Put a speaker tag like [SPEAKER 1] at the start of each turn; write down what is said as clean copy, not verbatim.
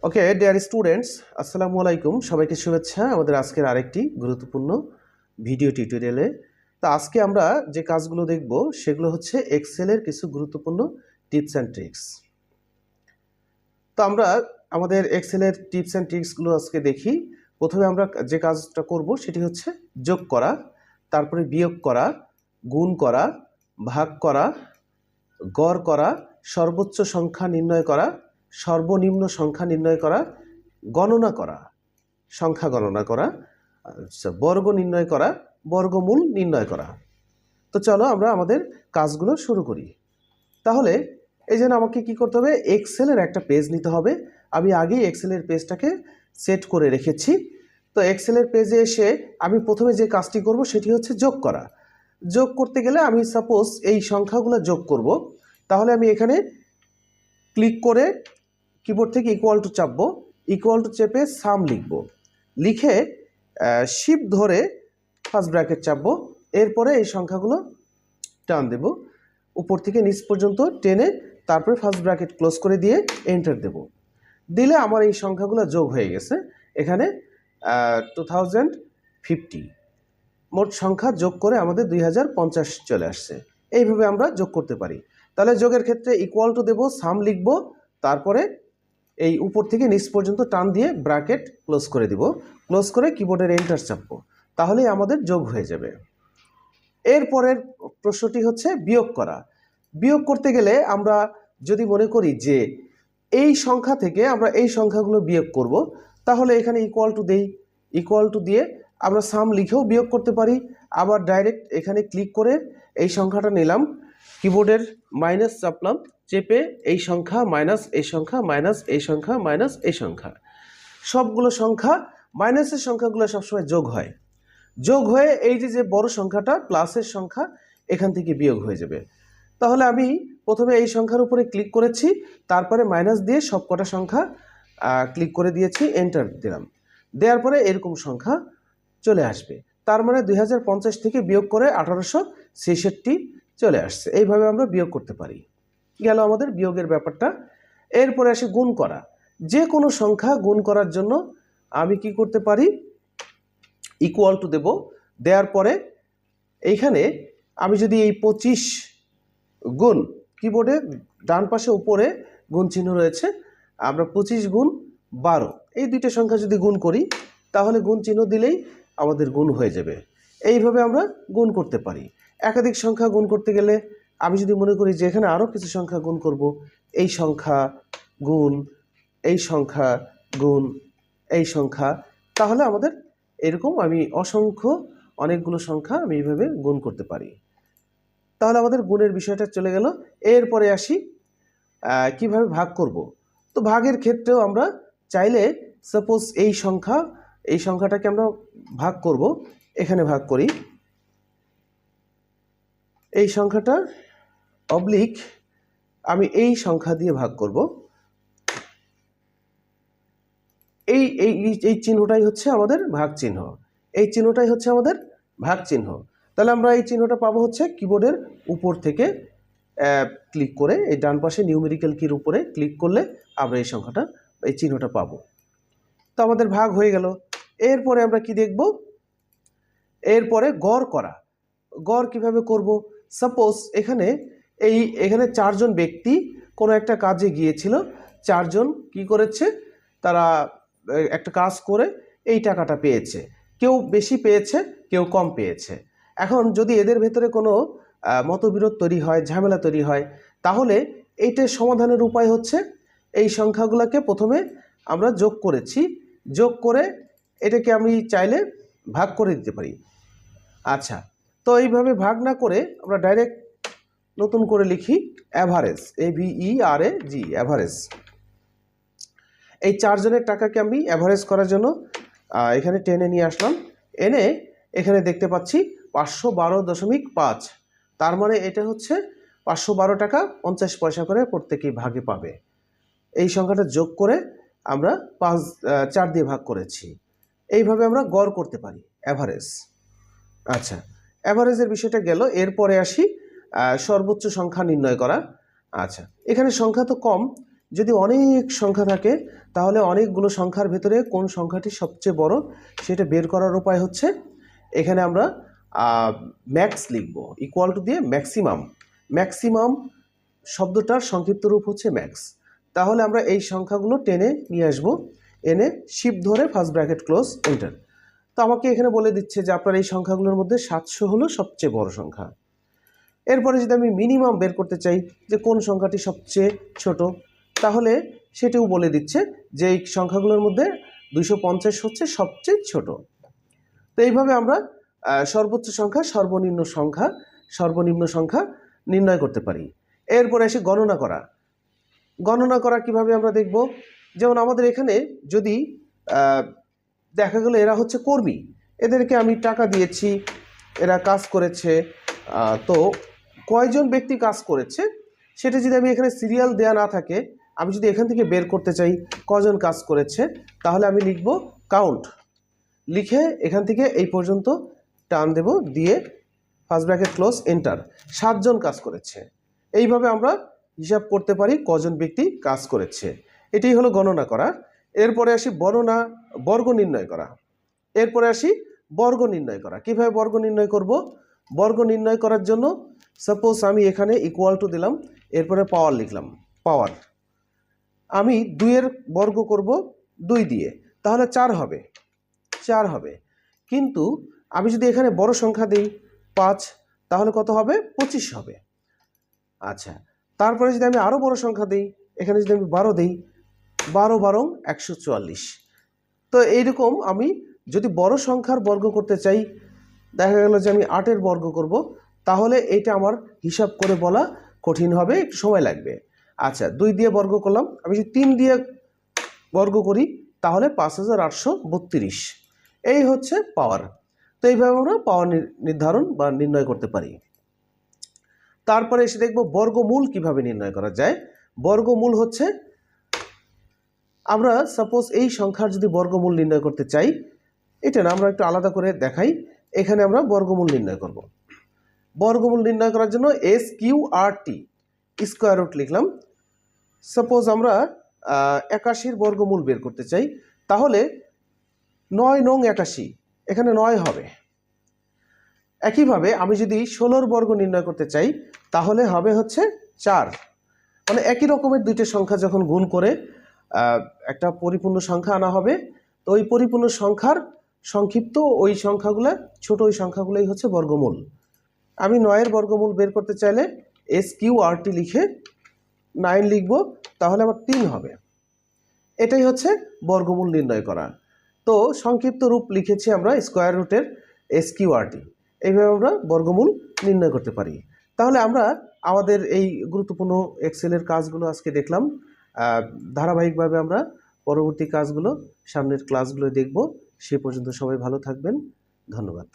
[SPEAKER 1] Okay dear students, আসসালামু আলাইকুম। সবাইকে শুভেচ্ছা আমাদের আজকের আরেকটি গুরুত্বপূর্ণ ভিডিও টিউটোরিয়ালে। তো আজকে আমরা যে কাজগুলো দেখব সেগুলো হচ্ছে এক্সেলের কিছু গুরুত্বপূর্ণ টিপস অ্যান্ড ট্রিক্স। তো আমরা আমাদের এক্সেলের টিপস অ্যান্ড ট্রিক্সগুলো আজকে দেখি। প্রথমে আমরা যে কাজটা করব সেটি হচ্ছে যোগ করা, তারপরে বিয়োগ করা, গুণ করা, ভাগ করা, গড় করা, সর্বোচ্চ সংখ্যা নির্ণয় করা, সর্বনিম্ন সংখ্যা নির্ণয় করা, গণনা করা, সংখ্যা গণনা করা, বর্গ নির্ণয় করা, বর্গমূল নির্ণয় করা। তো চলো আমরা আমাদের কাজগুলো শুরু করি। তাহলে এই জন্য আমাকে কি করতে হবে, এক্সেলের একটা পেজ নিতে হবে। আমি আগেই এক্সেলের পেজটাকে সেট করে রেখেছি। তো এক্সেলের পেজে এসে আমি প্রথমে যে কাজটি করব সেটি হচ্ছে যোগ করা। যোগ করতে গেলে আমি সাপোজ এই সংখ্যাগুলো যোগ করব, তাহলে আমি এখানে ক্লিক করে কিবোর্ড থেকে ইকুয়াল টু চাপবো, ইকুয়াল টু চেপে সাম লিখব, লিখে শিফট ধরে ফার্স্ট ব্র্যাকেট চাপবো, এরপরে এই সংখ্যাগুলো টান দেব উপর থেকে নিচ পর্যন্ত টেনে, তারপরে ফার্স্ট ব্র্যাকেট ক্লোজ করে দিয়ে এন্টার দেব। দিলে আমার এই সংখ্যাগুলো যোগ হয়ে গেছে। এখানে 2050 মোট সংখ্যা যোগ করে আমাদের 2050 চলে আসছে। এইভাবে আমরা যোগ করতে পারি। তাহলে যোগের ক্ষেত্রে ইকুয়াল টু দেব, সাম লিখব, তারপরে এই উপর থেকে নিচ পর্যন্ত টান দিয়ে ব্র্যাকেট ক্লোজ করে দিব, ক্লোজ করে কিবোর্ডের এন্টার চাপবো, তাহলেই আমাদের যোগ হয়ে যাবে। এরপরের প্রশ্নটি হচ্ছে বিয়োগ করা। বিয়োগ করতে গেলে আমরা যদি মনে করি যে এই সংখ্যা থেকে আমরা এই সংখ্যাগুলো বিয়োগ করব, তাহলে এখানে ইকুয়াল টু দেই, ইকুয়াল টু দিয়ে আমরা সাম লিখেও বিয়োগ করতে পারি। আবার ডাইরেক্ট এখানে ক্লিক করে এই সংখ্যাটা নিলাম, কিবোর্ডের মাইনাস চাপলাম, চেপে এই সংখ্যা মাইনাস এই সংখ্যা মাইনাস এই সংখ্যা মাইনাস এই সংখ্যা, সবগুলো সংখ্যা মাইনাসের সংখ্যাগুলো সবসময় যোগ হয়। যোগ হয়ে এই যে বড় সংখ্যাটা প্লাসের সংখ্যা এখান থেকে বিয়োগ হয়ে যাবে। তাহলে আমি প্রথমে এই সংখ্যার উপরে ক্লিক করেছি, তারপরে মাইনাস দিয়ে সবকটা সংখ্যা ক্লিক করে দিয়েছি, এন্টার দিলাম, দেওয়ার পরে এরকম সংখ্যা চলে আসবে। তার মানে 2050 থেকে বিয়োগ করে 1866 চলে আসছে। এইভাবে আমরা বিয়োগ করতে পারি। গেল আমাদের বিয়োগের ব্যাপারটা। এরপরে আসে গুণ করা। যে কোনো সংখ্যা গুণ করার জন্য আমি কি করতে পারি, ইকুয়াল টু দেব, দেওয়ার পরে এইখানে আমি যদি এই 25 গুণ, কিবোর্ডে ডান পাশে উপরে গুণ চিহ্ন রয়েছে, আমরা 25 গুণ 12 এই দুইটা সংখ্যা যদি গুণ করি, তাহলে গুণ চিহ্ন দিলেই আমাদের গুণ হয়ে যাবে। এইভাবে আমরা গুণ করতে পারি। একাধিক সংখ্যা গুণ করতে গেলে আমি যদি মনে করি যে এখানে আরও কিছু সংখ্যা গুণ করব, এই সংখ্যা গুণ এই সংখ্যা গুণ এই সংখ্যা, তাহলে আমাদের এরকম আমি অনেকগুলো সংখ্যা আমি এইভাবে গুণ করতে পারি। তাহলে আমাদের গুণের বিষয়টা চলে গেল। এরপরে আসি কিভাবে ভাগ করব। তো ভাগের ক্ষেত্রেও আমরা চাইলে সাপোজ এই সংখ্যাটাকে আমরা ভাগ করব, এখানে ভাগ করি, এই সংখ্যাটা অবলিক আমি এই সংখ্যা দিয়ে ভাগ করব। এই এই এই চিহ্নটাই হচ্ছে আমাদের ভাগ চিহ্ন, এই চিহ্নটাই হচ্ছে আমাদের ভাগ চিহ্ন। তাহলে আমরা এই চিহ্নটা পাবো হচ্ছে কিবোর্ডের উপর থেকে ক্লিক করে, এই ডান পাশে নিউমেরিক্যাল কির উপরে ক্লিক করলে আমরা এই সংখ্যাটা, এই চিহ্নটা পাবো। তো আমাদের ভাগ হয়ে গেল। এরপরে আমরা কি দেখব, এরপরে গড় করা। গড় কিভাবে করব, সাপোজ এখানে 4 জন ব্যক্তি কোনো একটা কাজে গিয়েছিল, 4 জন কি করেছে, তারা একটা কাজ করে এই টাকাটা পেয়েছে। কেউ বেশি পেয়েছে, কেউ কম পেয়েছে। এখন যদি এদের ভেতরে কোনো মতবিরোধ তৈরি হয়, ঝামেলা তৈরি হয়, তাহলে এইটার সমাধানের উপায় হচ্ছে এই সংখ্যাগুলোকে প্রথমে আমরা যোগ করেছি, যোগ করে এটাকে আমি চাইলে ভাগ করে দিতে পারি। আচ্ছা, তো এইভাবে ভাগ না করে আমরা ডাইরেক্ট নতুন করে লিখি অ্যাভারেজ, AVERAG, অ্যাভারেজ। এই 4 জনের টাকাকে আমি অ্যাভারেজ করার জন্য এখানে টেনে নিয়ে আসলাম, এনে এখানে দেখতে পাচ্ছি 512.5। তার মানে এটা হচ্ছে 512 টাকা 50 পয়সা করে প্রত্যেকেই ভাগে পাবে। এই সংখ্যাটা যোগ করে আমরা 4 দিয়ে ভাগ করেছি। এইভাবে আমরা গড় করতে পারি, অ্যাভারেজ। আচ্ছা, অ্যাভারেজের বিষয়টা গেল। এরপরে আসি সর্বোচ্চ সংখ্যা নির্ণয় করা। আচ্ছা, এখানে সংখ্যা তো কম, যদি অনেক সংখ্যা থাকে তাহলে অনেকগুলো সংখ্যার ভেতরে কোন সংখ্যাটি সবচেয়ে বড় সেটা বের করার উপায় হচ্ছে এখানে আমরা ম্যাক্স লিখব, ইকুয়াল টু দিয়ে ম্যাক্সিমাম। ম্যাক্সিমাম শব্দটার সংক্ষিপ্ত রূপ হচ্ছে ম্যাক্স। তাহলে আমরা এই সংখ্যাগুলো টেনে নিয়ে আসবো, এনে শিফট ধরে ফার্স্ট ব্র্যাকেট ক্লোজ এন্টার। তো আমাকে এখানে বলে দিচ্ছে যে আপনার এই সংখ্যাগুলোর মধ্যে 700 হলো সবচেয়ে বড় সংখ্যা। এরপরে যদি আমি মিনিমাম বের করতে চাই যে কোন সংখ্যাটি সবচেয়ে ছোট, তাহলে সেটিও বলে দিচ্ছে যে এই সংখ্যাগুলোর মধ্যে 250 হচ্ছে সবচেয়ে ছোট। তো এইভাবে আমরা সর্বোচ্চ সংখ্যা সর্বনিম্ন সংখ্যা নির্ণয় করতে পারি। এরপরে এসে গণনা করা। গণনা করা কিভাবে আমরা দেখব, যেমন আমাদের এখানে যদি দেখা গেল এরা হচ্ছে কর্মী, এদেরকে আমি টাকা দিয়েছি, এরা কাজ করেছে, তো কয়জন ব্যক্তি কাজ করেছে সেটা যদি আমি এখানে সিরিয়াল দেয়া না থাকে, আমি যদি এখান থেকে বের করতে চাই কজন কাজ করেছে, তাহলে আমি লিখব কাউন্ট, লিখে এখান থেকে এই পর্যন্ত টান দেব, দিয়ে ফার্স্ট ব্র্যাকেট ক্লোজ এন্টার। 7 জন কাজ করেছে। এইভাবে আমরা হিসাব করতে পারি কজন ব্যক্তি কাজ করেছে। এটাই হলো গণনা করা। এরপরে আসি বর্গ নির্ণয় করা। এরপরে আসি বর্গ নির্ণয় করা। কিভাবে বর্গ নির্ণয় করব? বর্গ নির্ণয় করার জন্য সাপোজ আমি এখানে ইকুয়াল টু দিলাম, এরপরে পাওয়ার লিখলাম, পাওয়ার। আমি 2 এর বর্গ করব 2 দিয়ে, তাহলে 4 হবে। কিন্তু আমি যদি এখানে বড় সংখ্যা দিই 5, তাহলে কত হবে? 25 হবে। আচ্ছা, তারপরে যদি আমি আরও বড় সংখ্যা দিই, এখানে যদি আমি 12 দিই, 12 12 144। তো এইরকম আমি যদি বড় সংখ্যার বর্গ করতে চাই, দেখা গেল যে আমি 8 এর বর্গ করব, তাহলে এটা আমার হিসাব করে বলা কঠিন হবে, একটু সময় লাগবে। আচ্ছা, 2 দিয়ে বর্গ করলাম, আমি যদি 3 দিয়ে বর্গ করি তাহলে 5832। এই হচ্ছে পাওয়ার। তো এইভাবে আমরা পাওয়ার নির্ধারণ বা নির্ণয় করতে পারি। তারপরে এসে দেখব বর্গমূল কিভাবে নির্ণয় করা যায়। বর্গমূল হচ্ছে, আমরা সাপোজ এই সংখ্যার যদি বর্গমূল নির্ণয় করতে চাই, এটা না আমরা একটু আলাদা করে দেখাই। এখানে আমরা বর্গমূল নির্ণয় করব। বর্গমূল নির্ণয় করার জন্য SQRT স্কোয়ার রুট লিখলাম। সাপোজ আমরা 81 বর্গমূল বের করতে চাই, তাহলে 9 নং 81, এখানে 9 হবে। একইভাবে আমি যদি 16 বর্গ নির্ণয় করতে চাই, তাহলে হবে হচ্ছে 4। মানে একই রকমের দুইটা সংখ্যা যখন গুণ করে একটা পরিপূর্ণ সংখ্যা আনা হবে, তো ওই পরিপূর্ণ সংখ্যার সংক্ষিপ্ত ওই সংখ্যাগুলো, ছোট ওই সংখ্যাগুলোই হচ্ছে বর্গমূল। আমি 9 এর বর্গমূল বের করতে চাইলে SQRT লিখে 9 লিখব, তাহলে আমার 3 হবে। এটাই হচ্ছে বর্গমূল নির্ণয় করা। তো সংক্ষিপ্ত রূপ লিখেছি আমরা স্কোয়ার রুটের SQRT। এইভাবে আমরা বর্গমূল নির্ণয় করতে পারি। তাহলে আমরা আমাদের এই গুরুত্বপূর্ণ এক্সেলের কাজগুলো আজকে দেখলাম। ধারাবাহিকভাবে আমরা পরবর্তী কাজগুলো সামনের ক্লাসগুলো দেখব। সে পর্যন্ত সবাই ভালো থাকবেন। ধন্যবাদ।